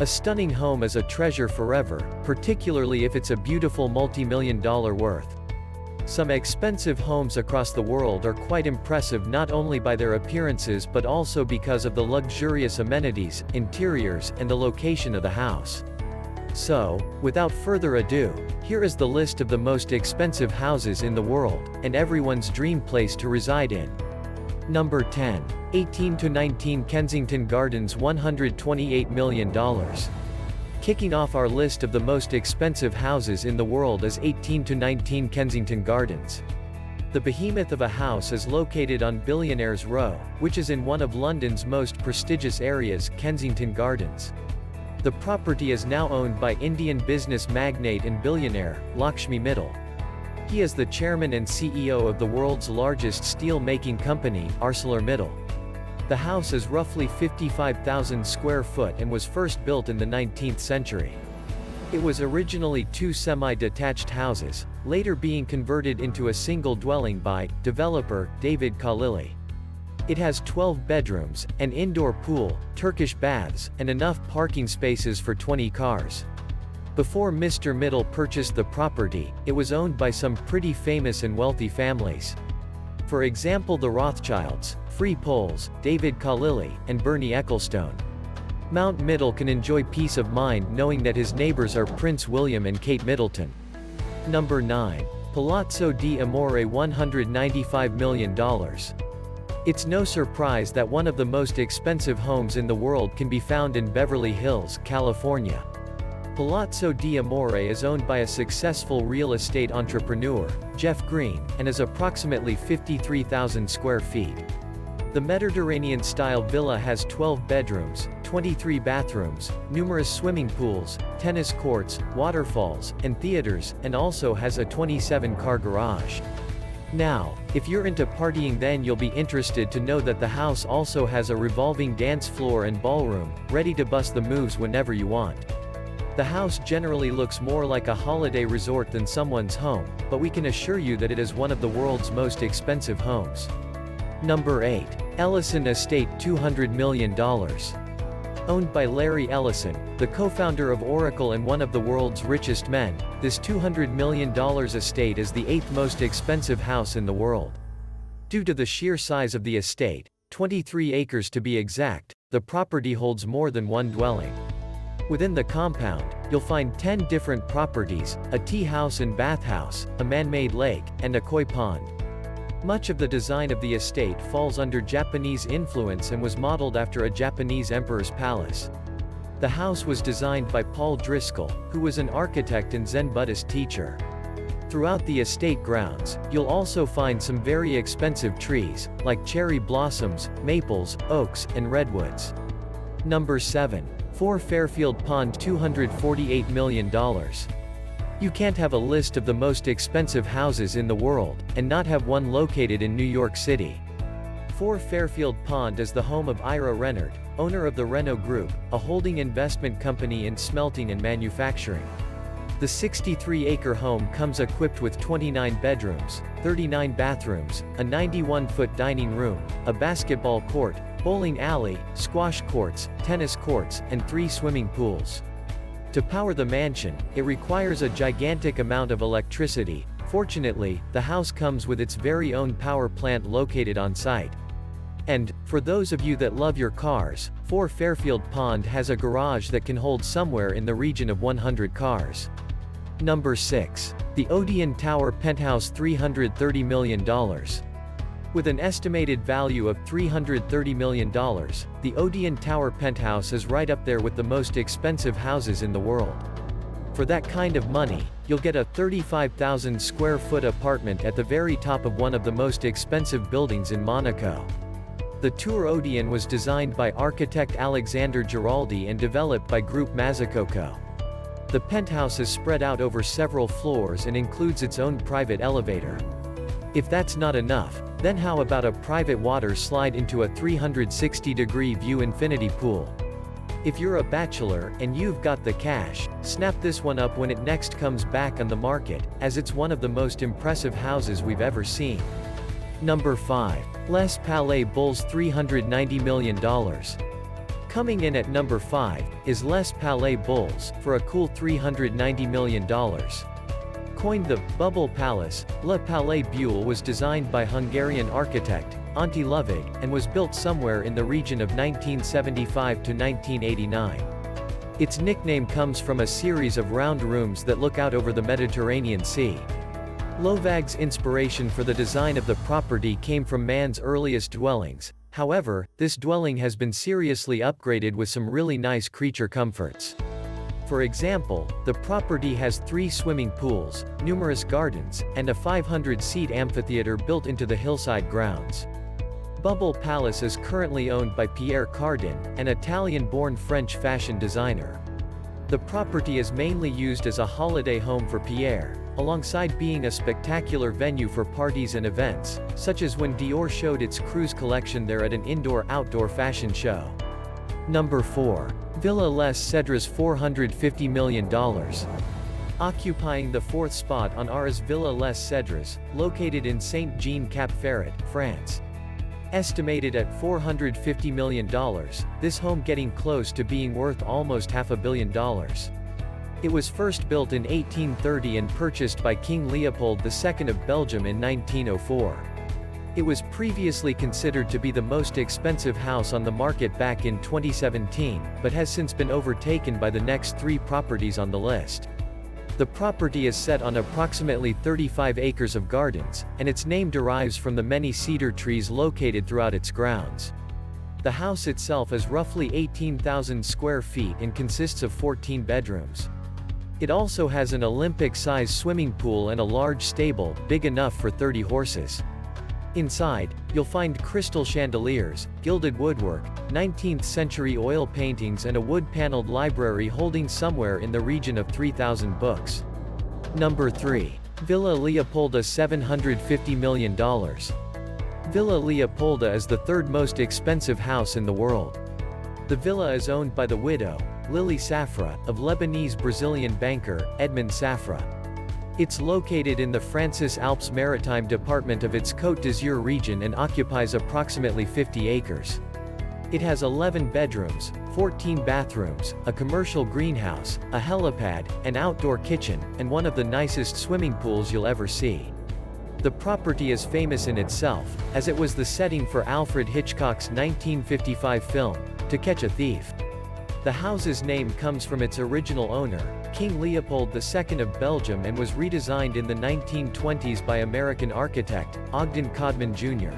A stunning home is a treasure forever, particularly if it's a beautiful multi-million-dollar worth. Some expensive homes across the world are quite impressive not only by their appearances but also because of the luxurious amenities, interiors, and the location of the house. So, without further ado, here is the list of the most expensive houses in the world, and everyone's dream place to reside in. Number 10. 18-19 Kensington Gardens $128 million. Kicking off our list of the most expensive houses in the world is 18-19 Kensington Gardens. The behemoth of a house is located on Billionaire's Row, which is in one of London's most prestigious areas, Kensington Gardens. The property is now owned by Indian business magnate and billionaire, Lakshmi Mittal. He is the chairman and CEO of the world's largest steel-making company, ArcelorMittal. The house is roughly 55,000 square foot and was first built in the 19th century. It was originally two semi-detached houses, later being converted into a single dwelling by developer David Khalili. It has 12 bedrooms, an indoor pool, Turkish baths, and enough parking spaces for 20 cars. Before Mr. Mittal purchased the property, it was owned by some pretty famous and wealthy families. For example, the Rothschilds, Free Poles, David Khalili, and Bernie Ecclestone. Mount Mittal can enjoy peace of mind knowing that his neighbors are Prince William and Kate Middleton. Number 9. Palazzo di Amore $195 million. It's no surprise that one of the most expensive homes in the world can be found in Beverly Hills, California. Palazzo di Amore is owned by a successful real estate entrepreneur, Jeff Green, and is approximately 53,000 square feet. The Mediterranean-style villa has 12 bedrooms, 23 bathrooms, numerous swimming pools, tennis courts, waterfalls, and theaters, and also has a 27-car garage. Now, if you're into partying, then you'll be interested to know that the house also has a revolving dance floor and ballroom, ready to bust the moves whenever you want. The house generally looks more like a holiday resort than someone's home, but we can assure you that it is one of the world's most expensive homes. Number 8. Ellison Estate $200 million. Owned by Larry Ellison, the co-founder of Oracle and one of the world's richest men, this $200 million estate is the 8th most expensive house in the world. Due to the sheer size of the estate, 23 acres to be exact, the property holds more than one dwelling. Within the compound, you'll find 10 different properties, a tea house and bathhouse, a man-made lake, and a koi pond. Much of the design of the estate falls under Japanese influence and was modeled after a Japanese emperor's palace. The house was designed by Paul Driscoll, who was an architect and Zen Buddhist teacher. Throughout the estate grounds, you'll also find some very expensive trees, like cherry blossoms, maples, oaks, and redwoods. Number 7. 4 Fairfield Pond $248 million. You can't have a list of the most expensive houses in the world, and not have one located in New York City. 4 Fairfield Pond is the home of Ira Rennert, owner of the Renault Group, a holding investment company in smelting and manufacturing. The 63-acre home comes equipped with 29 bedrooms, 39 bathrooms, a 91-foot dining room, a basketball court, bowling alley, squash courts, tennis courts, and 3 swimming pools. To power the mansion, it requires a gigantic amount of electricity. Fortunately, the house comes with its very own power plant located on site. And, for those of you that love your cars, 4 Fairfield Pond has a garage that can hold somewhere in the region of 100 cars. Number 6. The Odeon Tower Penthouse $330 million. With an estimated value of $330 million, the Odeon Tower Penthouse is right up there with the most expensive houses in the world. For that kind of money, you'll get a 35,000 square foot apartment at the very top of one of the most expensive buildings in Monaco. The Tour Odeon was designed by architect Alexander Giraldi and developed by Group Mazzucoco. The penthouse is spread out over several floors and includes its own private elevator. If that's not enough, then how about a private water slide into a 360-degree view infinity pool? If you're a bachelor, and you've got the cash, snap this one up when it next comes back on the market, as it's one of the most impressive houses we've ever seen. Number 5. Les Palais Bulls $390 million. Coming in at number 5, is Les Palais Bulls, for a cool $390 million. Coined the Bubble Palace, Le Palais Bulle was designed by Hungarian architect, Antti Lovig, and was built somewhere in the region of 1975 to 1989. Its nickname comes from a series of round rooms that look out over the Mediterranean Sea. Lovag's inspiration for the design of the property came from man's earliest dwellings. However, this dwelling has been seriously upgraded with some really nice creature comforts. For example, the property has 3 swimming pools, numerous gardens, and a 500-seat amphitheater built into the hillside grounds. Bubble Palace is currently owned by Pierre Cardin, an Italian-born French fashion designer. The property is mainly used as a holiday home for Pierre, alongside being a spectacular venue for parties and events, such as when Dior showed its cruise collection there at an indoor-outdoor fashion show. Number 4. Villa Les Cedres $450 million. Occupying the 4th spot on our is Villa Les Cedres, located in Saint-Jean-Cap-Ferrat, France. Estimated at $450 million, this home getting close to being worth almost $500 million. It was first built in 1830 and purchased by King Leopold II of Belgium in 1904. It was previously considered to be the most expensive house on the market back in 2017, but has since been overtaken by the next 3 properties on the list. The property is set on approximately 35 acres of gardens, and its name derives from the many cedar trees located throughout its grounds. The house itself is roughly 18,000 square feet and consists of 14 bedrooms. It also has an Olympic-sized swimming pool and a large stable, big enough for 30 horses. Inside, you'll find crystal chandeliers, gilded woodwork, 19th-century oil paintings and a wood-paneled library holding somewhere in the region of 3,000 books. Number 3. Villa Leopolda $750 million. Villa Leopolda is the 3rd most expensive house in the world. The villa is owned by the widow, Lily Safra, of Lebanese-Brazilian banker, Edmond Safra. It's located in the Francis Alpes Maritime department of its Côte d'Azur region and occupies approximately 50 acres. It has 11 bedrooms, 14 bathrooms, a commercial greenhouse, a helipad, an outdoor kitchen, and one of the nicest swimming pools you'll ever see. The property is famous in itself, as it was the setting for Alfred Hitchcock's 1955 film, To Catch a Thief. The house's name comes from its original owner, King Leopold II of Belgium, and was redesigned in the 1920s by American architect, Ogden Codman Jr.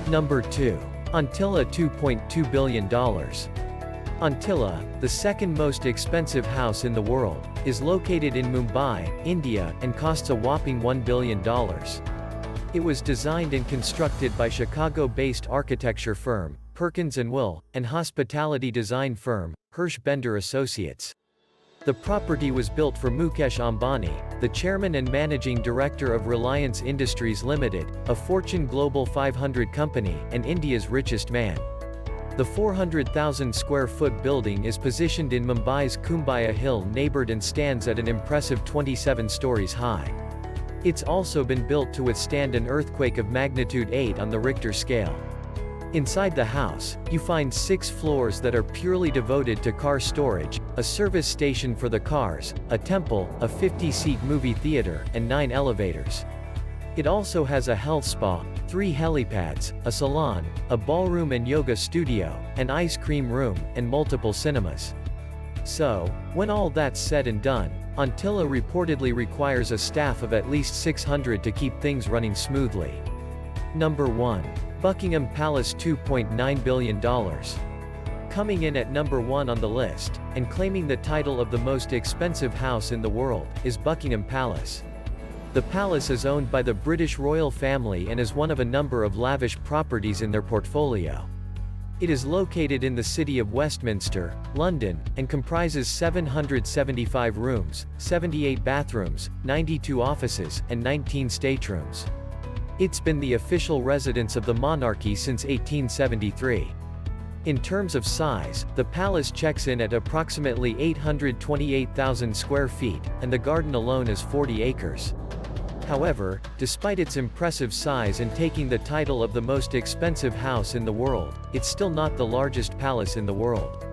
Number 2. Antilla $2.2 billion. Antilla, the 2nd most expensive house in the world, is located in Mumbai, India, and costs a whopping $1 billion. It was designed and constructed by Chicago-based architecture firm, Perkins & Will, and hospitality design firm, Hirsch Bender Associates. The property was built for Mukesh Ambani, the chairman and managing director of Reliance Industries Limited, a Fortune Global 500 company, and India's richest man. The 400,000 square foot building is positioned in Mumbai's Kumbaya Hill neighborhood and stands at an impressive 27 stories high. It's also been built to withstand an earthquake of magnitude 8 on the Richter scale. Inside the house, you find 6 floors that are purely devoted to car storage, a service station for the cars, a temple, a 50-seat movie theater, and 9 elevators. It also has a health spa, 3 helipads, a salon, a ballroom and yoga studio, an ice cream room, and multiple cinemas. So, when all that's said and done, Antilla reportedly requires a staff of at least 600 to keep things running smoothly. Number 1. Buckingham Palace $2.9 billion. Coming in at number 1 on the list, and claiming the title of the most expensive house in the world, is Buckingham Palace. The palace is owned by the British royal family and is one of a number of lavish properties in their portfolio. It is located in the city of Westminster, London, and comprises 775 rooms, 78 bathrooms, 92 offices, and 19 staterooms. It's been the official residence of the monarchy since 1873. In terms of size, the palace checks in at approximately 828,000 square feet, and the garden alone is 40 acres. However, despite its impressive size and taking the title of the most expensive house in the world, it's still not the largest palace in the world.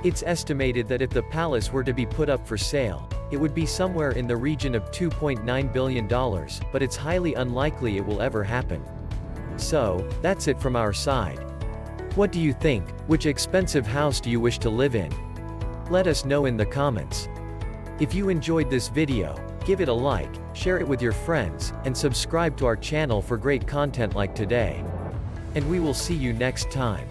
It's estimated that if the palace were to be put up for sale, it would be somewhere in the region of $2.9 billion, but it's highly unlikely it will ever happen. So, that's it from our side. What do you think? Which expensive house do you wish to live in? Let us know in the comments. If you enjoyed this video, give it a like, share it with your friends, and subscribe to our channel for great content like today. And we will see you next time.